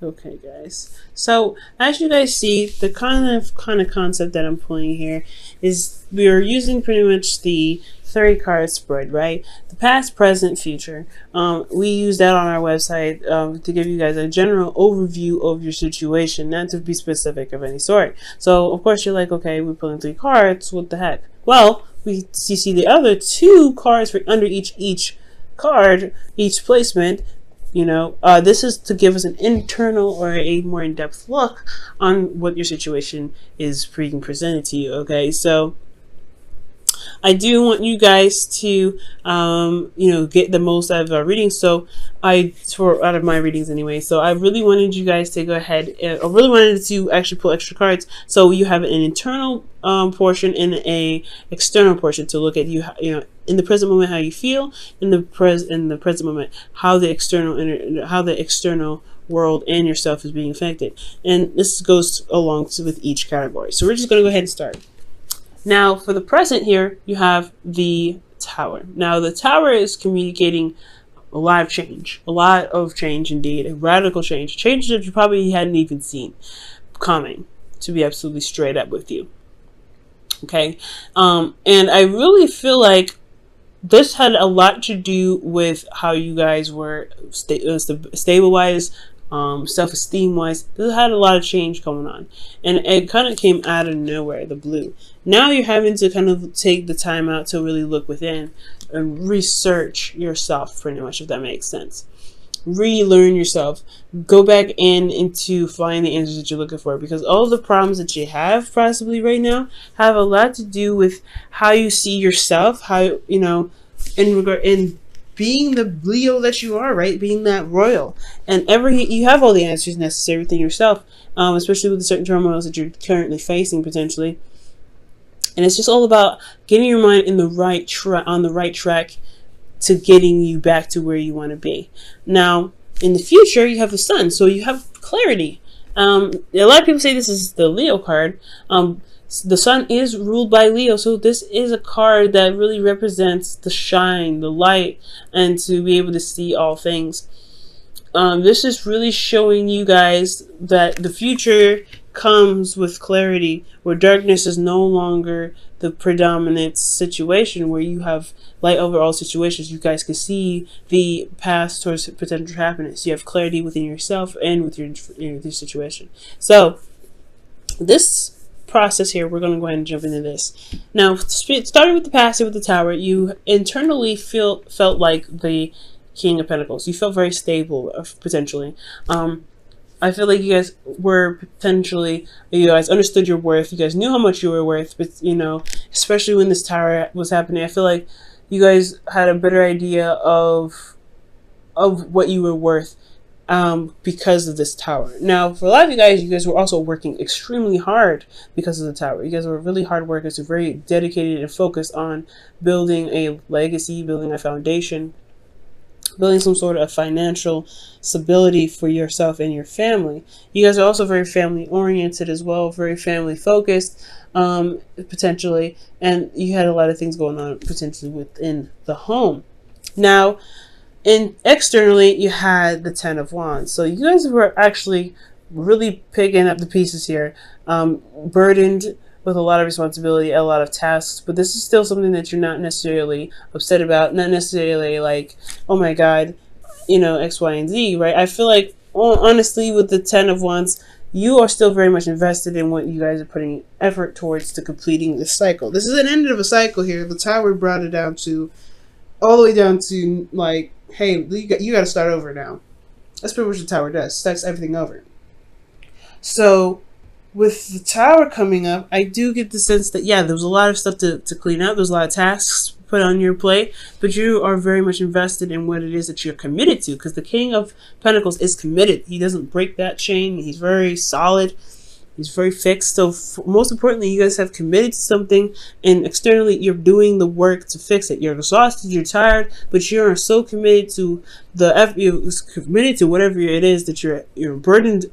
Okay, guys. So as you guys see, the kind of concept that I'm pulling here is we are using pretty much the 30 card spread, right? The past, present, future. We use that on our website to give you guys a general overview of your situation, not to be specific of any sort. So of course you're like, okay, we're pulling 3 cards. What the heck? Well, you see the other 2 cards for under each card, each placement. This is to give us an internal or a more in-depth look on what your situation is being presented to you. Okay, so I do want you guys to, get the most out of our readings. So out of my readings anyway. So I really wanted you guys to go ahead. I really wanted to actually pull extra cards. So you have an internal portion and a external portion to look at in the present moment how you feel, in the present moment how the external world and yourself is being affected. And this goes along with each category. So we're just going to go ahead and start. Now, for the present here, you have the Tower. Now, the Tower is communicating a lot of change indeed, a radical change that you probably hadn't even seen coming, to be absolutely straight up with you. Okay, and I really feel like this had a lot to do with how you guys were stable-wise, self-esteem wise. This had a lot of change going on, and it kind of came out of nowhere, the blue. Now you're having to kind of take the time out to really look within and research yourself, pretty much, if that makes sense. Relearn yourself, go back into find the answers that you're looking for, because all the problems that you have possibly right now have a lot to do with how you see yourself, how in being the Leo that you are, right? Being that royal, and you have all the answers necessary within yourself, especially with the certain turmoils that you're currently facing potentially. And it's just all about getting your mind in the on the right track to getting you back to where you want to be. Now, in the future, you have the Sun, so you have clarity. A lot of people say this is the Leo card. The Sun is ruled by Leo, so this is a card that really represents the shine, the light, and to be able to see all things. This is really showing you guys that the future comes with clarity, where darkness is no longer the predominant situation, where you have light over all situations. You guys can see the path towards potential happiness. You have clarity within yourself and with your situation. So this process here, we're going to go ahead and jump into this. Now, starting with the past, with the Tower, you internally felt like the King of Pentacles. You felt very stable, potentially. I feel like you guys understood your worth. You guys knew how much you were worth, but especially when this Tower was happening, I feel like you guys had a better idea of what you were worth because of this Tower. Now, for a lot of you guys were also working extremely hard because of the Tower. You guys were really hard workers, very dedicated and focused on building a legacy, building a foundation, building some sort of financial stability for yourself and your family. You guys are also very family oriented as well, very family focused, potentially, and you had a lot of things going on potentially within the home. Now, externally, you had the Ten of Wands. So you guys were actually really picking up the pieces here, burdened with a lot of responsibility, a lot of tasks, but this is still something that you're not necessarily upset about, not necessarily like, oh my God, X, Y, and Z, right? I feel like, honestly, with the Ten of Wands, you are still very much invested in what you guys are putting effort towards to completing this cycle. This is an end of a cycle here. The Tower brought it down to, all the way down to like, hey, you got to start over now. That's pretty much what the Tower does. Starts everything over. So with the Tower coming up, I do get the sense that, yeah, there was a lot of stuff to clean up. There's a lot of tasks put on your plate, but you are very much invested in what it is that you're committed to, because the King of Pentacles is committed. He doesn't break that chain. He's very solid. He's very fixed. So most importantly, you guys have committed to something, and externally, you're doing the work to fix it. You're exhausted, you're tired, but you're so committed to whatever it is that you're burdened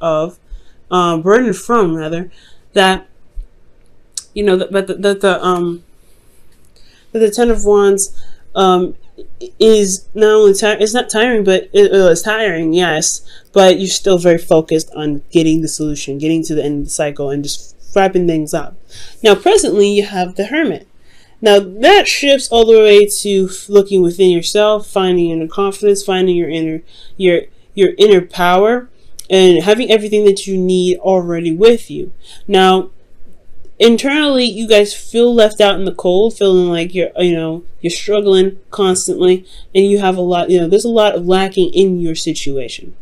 from, rather, that the Ten of Wands is not only tiring, it's not tiring, but it's tiring, yes, but you're still very focused on getting the solution, getting to the end of the cycle, and just wrapping things up. Now, presently, you have the Hermit. Now, that shifts all the way to looking within yourself, finding inner confidence, finding your inner power, and having everything that you need already with you. Now, internally, you guys feel left out in the cold, feeling like you're struggling constantly, and you have a lot, there's a lot of lacking in your situation.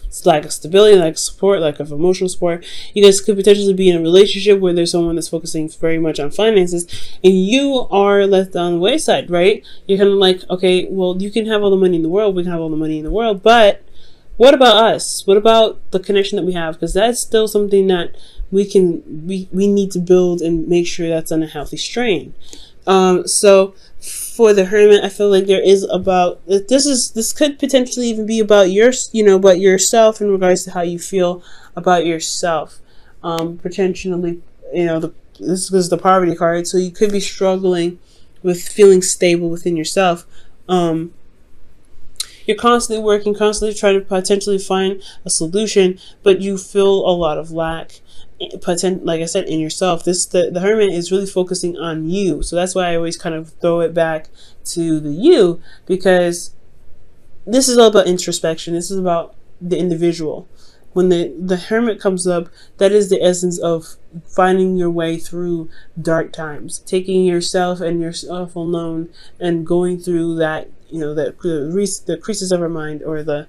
It's lack of stability, lack of support, lack of emotional support. You guys could potentially be in a relationship where there's someone that's focusing very much on finances, and you are left on the wayside, right? You're kind of like, okay, well, you can have all the money in the world, we can have all the money in the world, but what about us? What about the connection that we have? Because that's still something that we need to build and make sure that's on a healthy strain. So for the Hermit, I feel like this could potentially even be about about yourself in regards to how you feel about yourself. Potentially, this is the poverty card, so you could be struggling with feeling stable within yourself. You're constantly working, constantly trying to potentially find a solution, but you feel a lot of lack, like I said, in yourself. The Hermit is really focusing on you. So that's why I always kind of throw it back to the you, because this is all about introspection. This is about the individual. When the Hermit comes up, that is the essence of finding your way through dark times, taking yourself and yourself alone and going through that, the creases of our mind, or the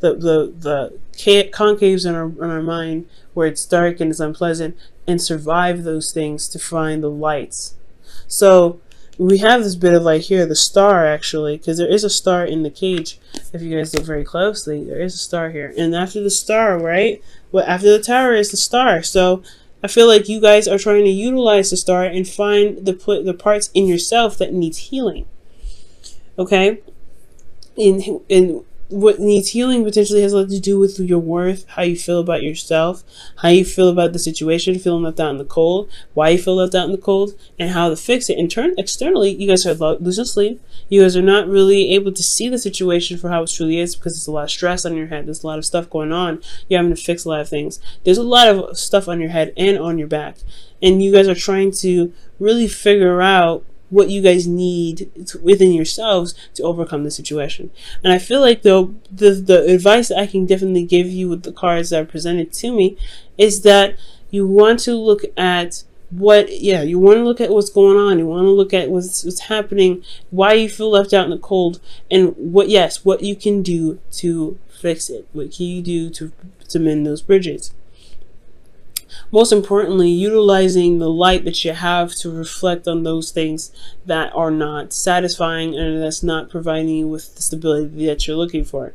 concaves in our mind where it's dark and it's unpleasant, and survive those things to find the lights. So we have this bit of light here, the star, actually, because there is a star in the cage. If you guys look very closely, there is a star here. And after the star, right? Well, after the tower is the star. So I feel like you guys are trying to utilize the star and find the parts in yourself that needs healing. Okay? And what needs healing potentially has a lot to do with your worth, how you feel about yourself, how you feel about the situation, feeling left out in the cold, why you feel left out in the cold, and how to fix it. In turn, externally, you guys are losing sleep. You guys are not really able to see the situation for how it truly is, because there's a lot of stress on your head. There's a lot of stuff going on. You're having to fix a lot of things. There's a lot of stuff on your head and on your back. And you guys are trying to really figure out what you guys need within yourselves to overcome the situation. And I feel like the advice that I can definitely give you with the cards that are presented to me is that you want to look at what's going on. You want to look at what's happening, why you feel left out in the cold, and what you can do to fix it. What can you do to mend those bridges? Most importantly, utilizing the light that you have to reflect on those things that are not satisfying and that's not providing you with the stability that you're looking for.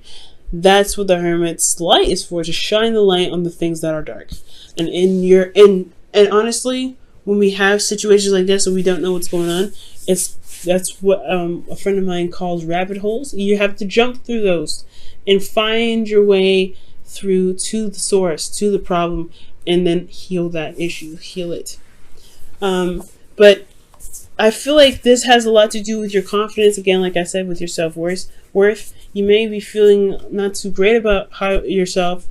That's what the Hermit's light is for, to shine the light on the things that are dark. And honestly, when we have situations like this and we don't know what's going on, that's what a friend of mine calls rabbit holes. You have to jump through those and find your way through to the source, to the problem, and then heal that issue, heal it. But I feel like this has a lot to do with your confidence. Again, like I said, with your self-worth. You may be feeling not too great about yourself.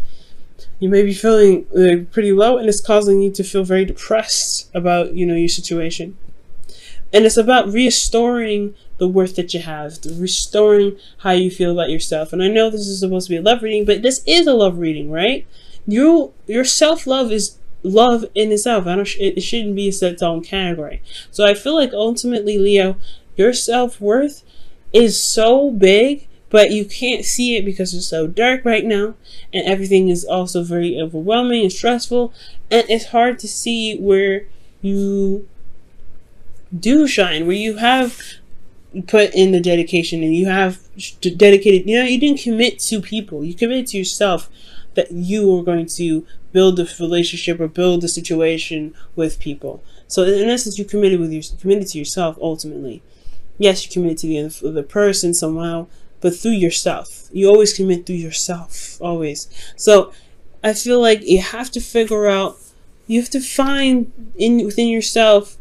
You may be feeling pretty low, and it's causing you to feel very depressed about, your situation. And it's about restoring the worth that you have, restoring how you feel about yourself. And I know this is supposed to be a love reading, but this is a love reading, right? Your self-love is love in itself. It shouldn't be its own category. So I feel like ultimately, Leo, your self-worth is so big, but you can't see it because it's so dark right now, and everything is also very overwhelming and stressful, and it's hard to see where you do shine, where you have put in the dedication and you have dedicated, you didn't commit to people, you committed to yourself, that you are going to build a relationship or build a situation with people. So in essence, you committed to yourself ultimately. Yes, you committed to the person somehow, but through yourself. You always commit through yourself, always. So I feel like you have to find within yourself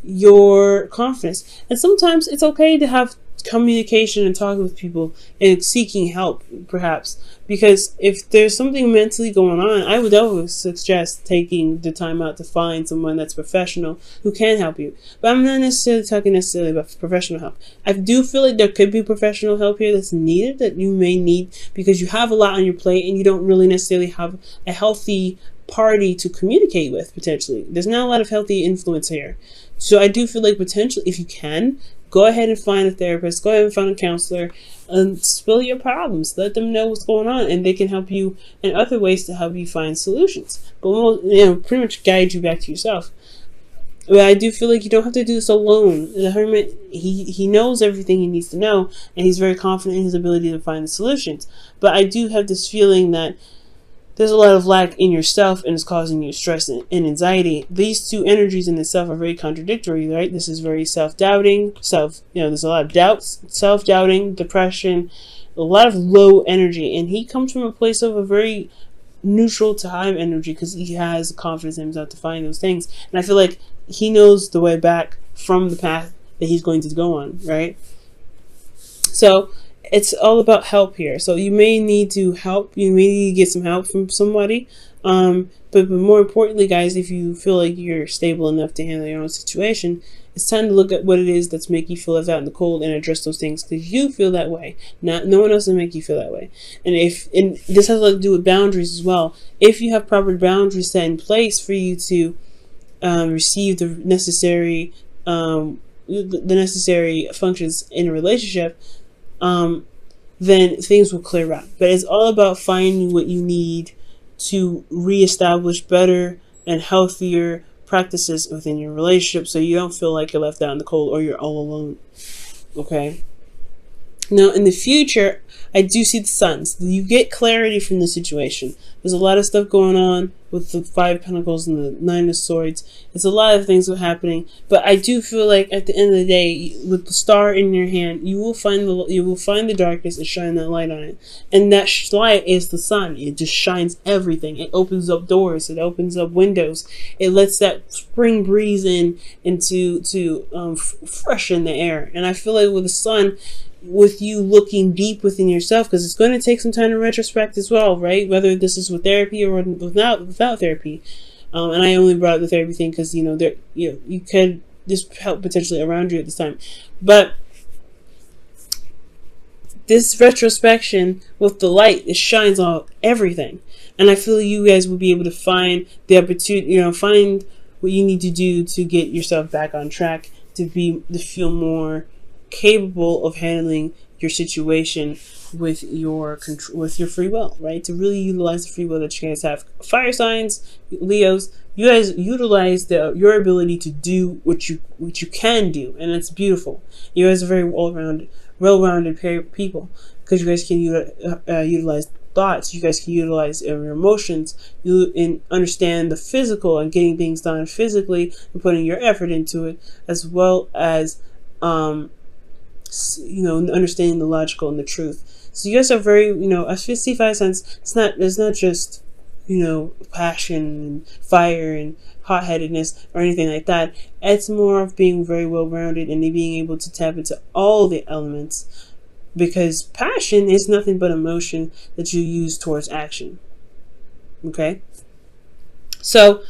your confidence. And sometimes it's okay to have communication and talking with people and seeking help, perhaps, because if there's something mentally going on, I would always suggest taking the time out to find someone that's professional who can help you. But I'm not necessarily talking about professional help. I do feel like there could be professional help here that's needed, that you may need, because you have a lot on your plate and you don't really necessarily have a healthy party to communicate with. Potentially there's not a lot of healthy influence here, so I do feel like potentially, if you can, go ahead and find a therapist, go ahead and find a counselor, and spill your problems. Let them know what's going on, and they can help you in other ways to help you find solutions. But pretty much guide you back to yourself. But I do feel like you don't have to do this alone. The Hermit, he knows everything he needs to know, and he's very confident in his ability to find the solutions. But I do have this feeling that there's a lot of lack in yourself, and it's causing you stress and anxiety. These two energies in itself are very contradictory, right? This is very self-doubting, there's a lot of doubts, self-doubting, depression, a lot of low energy. And he comes from a place of a very neutral to high energy, because he has confidence in himself to find those things. And I feel like he knows the way back from the path that he's going to go on, right? So it's all about help here. So you may need to help. You may need to get some help from somebody. But more importantly, guys, if you feel like you're stable enough to handle your own situation, it's time to look at what it is that's making you feel left out in the cold and address those things, because you feel that way. No one else will make you feel that way. And this has a lot to do with boundaries as well. If you have proper boundaries set in place for you to receive the necessary functions in a relationship, then things will clear up. But it's all about finding what you need to reestablish better and healthier practices within your relationship, so you don't feel like you're left out in the cold or you're all alone. Okay? Now, in the future, I do see the suns. You get clarity from the situation. There's a lot of stuff going on with the 5 of Pentacles and the 9 of Swords. It's a lot of things are happening, but I do feel like at the end of the day, with the star in your hand, you will find the darkness and shine that light on it. And that light is the sun. It just shines everything. It opens up doors. It opens up windows. It lets that spring breeze in to freshen the air. And I feel like with the sun, with you looking deep within yourself, because it's going to take some time to retrospect as well, right? Whether this is with therapy or without therapy. And I only brought up the therapy thing because you could just help potentially around you at this time. But this retrospection with the light, it shines on everything. And I feel you guys will be able to find the opportunity, find what you need to do to get yourself back on track, to feel more capable of handling your situation with your free will, right? To really utilize the free will that you guys have. Fire signs, Leos, you guys utilize your ability to do what you can do, and it's beautiful. You guys are very well-rounded people, because you guys can utilize thoughts. You guys can utilize your emotions. You understand the physical and getting things done physically and putting your effort into it, as well as understanding the logical and the truth. So you guys are very, I see 5 signs. It's not just, passion and fire and hot-headedness or anything like that. It's more of being very well-rounded and being able to tap into all the elements, because passion is nothing but emotion that you use towards action. Okay? So,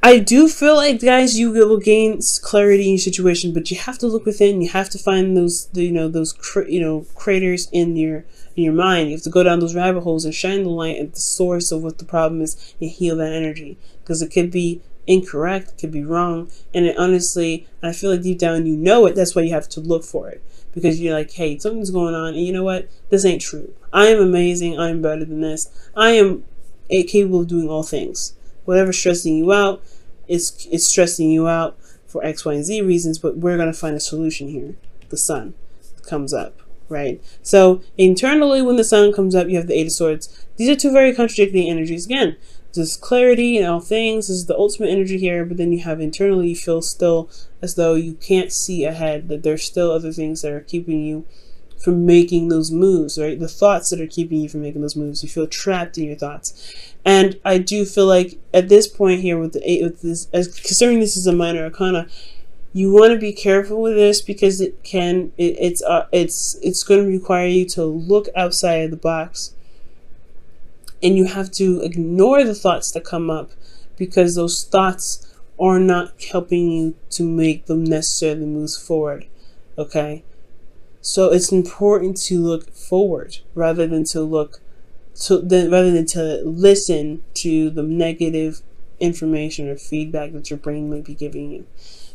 I do feel like, guys, you will gain clarity in your situation, but you have to look within. You have to find those craters in your mind. You have to go down those rabbit holes and shine the light at the source of what the problem is and heal that energy, because it could be incorrect, it could be wrong, and honestly, I feel like deep down you know it. That's why you have to look for it, because you're like, hey, something's going on, and you know what? This ain't true. I am amazing. I am better than this. I am capable of doing all things. Whatever's stressing you out, it's stressing you out for X, Y, and Z reasons, but we're going to find a solution here. The sun comes up, right? So internally, when the sun comes up, you have the 8 of Swords. These are two very contradicting energies. Again, there's clarity in all things. This is the ultimate energy here, but then you have internally, you feel still as though you can't see ahead, that there's still other things that are keeping you from making those moves, right? The thoughts that are keeping you from making those moves. You feel trapped in your thoughts. And I do feel like at this point here with the 8, considering this is a minor arcana, You want to be careful with this because it's going to require you to look outside of the box, and you have to ignore the thoughts that come up because those thoughts are not helping you to make the necessary moves forward. Okay, so it's important to look forward rather than to listen to the negative information or feedback that your brain might be giving you.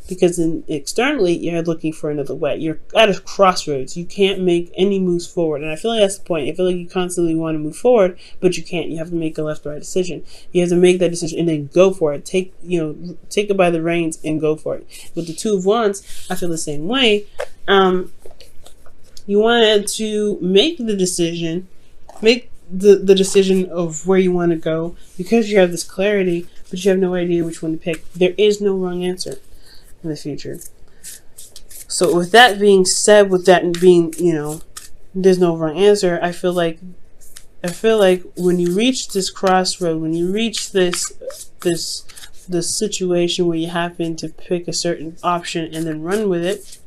Because externally, you're looking for another way. You're at a crossroads. You can't make any moves forward. And I feel like that's the point. I feel like you constantly want to move forward, but you can't. You have to make a left or right decision. You have to make that decision and then go for it. Take it by the reins and go for it. With the Two of Wands, I feel the same way. You wanted to make the decision, make the decision of where you want to go because you have this clarity, but you have no idea which one to pick. There is no wrong answer in the future. So with that being said, with that being, there's no wrong answer, I feel like when you reach this crossroad, when you reach this situation where you happen to pick a certain option and then run with it,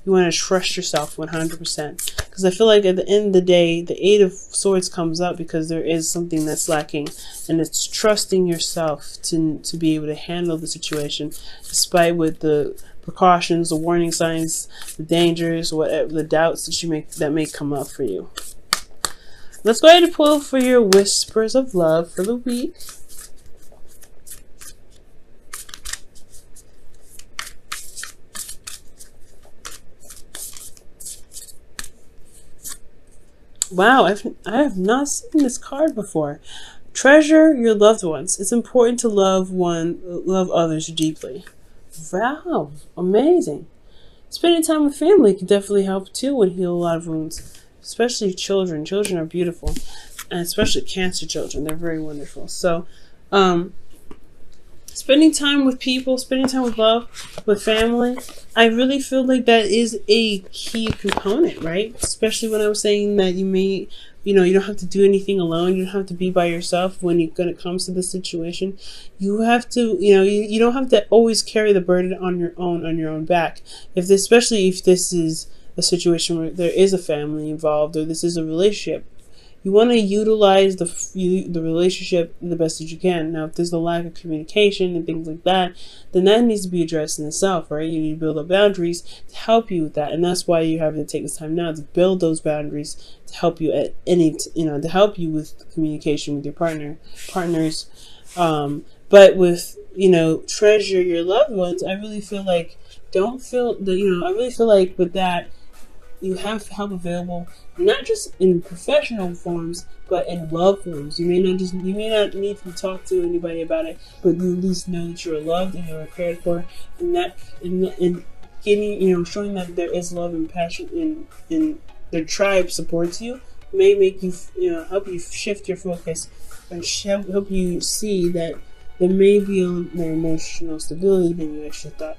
you want to trust yourself 100%. Because I feel like at the end of the day, the Eight of Swords comes up because there is something that's lacking. And it's trusting yourself to be able to handle the situation, despite with the precautions, the warning signs, the dangers, whatever, the doubts that may come up for you. Let's go ahead and pull for your whispers of love for the week. Wow, I have not seen this card before. Treasure your loved ones. It's important to love others deeply. Wow, amazing. Spending time with family can definitely help too and heal a lot of wounds, especially children. Children are beautiful, and especially Cancer children. They're very wonderful. So, spending time with people, spending time with love, with family, I really feel like that is a key component, right? Especially when I was saying that you don't have to do anything alone. You don't have to be by yourself when it comes to this situation. You have to, you don't have to always carry the burden on your own back. Especially if this is a situation where there is a family involved or this is a relationship. You want to utilize the relationship the best that you can. Now, if there's a lack of communication and things like that, then that needs to be addressed in itself, right? You need to build up boundaries to help you with that, and that's why you have to take this time now to build those boundaries to help you to help you with communication with your partners. But with treasure your loved ones, I really feel like I really feel like with that, you have help available, not just in professional forms, but in love forms. You may not need to talk to anybody about it, but you at least know that you're loved and you're cared for, and that in getting, showing that there is love and passion in the tribe supports you, may make you, help you shift your focus and help you see that there may be more emotional stability than you actually thought.